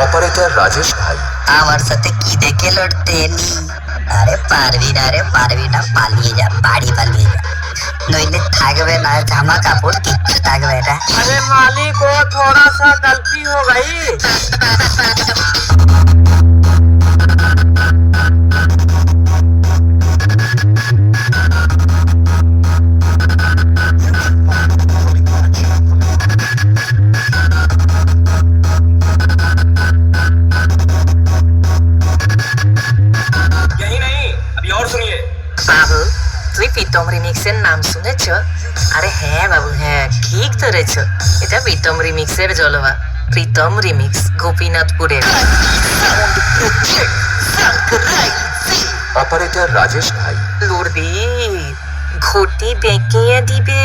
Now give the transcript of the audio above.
Operator Rajesh ভাই, আমার সাথে কি দেখে লড়তে এলি? আরে পারবি না, পালিয়ে যা, বাড়ি পালিয়ে যা, নইলে থাকবে না জামা কাপড়, কিচ্ছু থাকবে না। अरे मालिक वो थोड़ा सा गलती हो गई। यही नहीं, अभी और सुनिए। বাবু, তুই প্রীতম রিমিক্সের নাম শুনেছ? আরে হ্যাঁ বাবু, হ্যাঁ ঠিক ধরেছ, এটা প্রীতম রিমিক্সের জলবা। প্রীতম রিমিক্স, গোপীনাথপুরের। অপারেটর রাজেশ ভাই, লড়বি, ঘটি বেঁকিয়ে দিবে।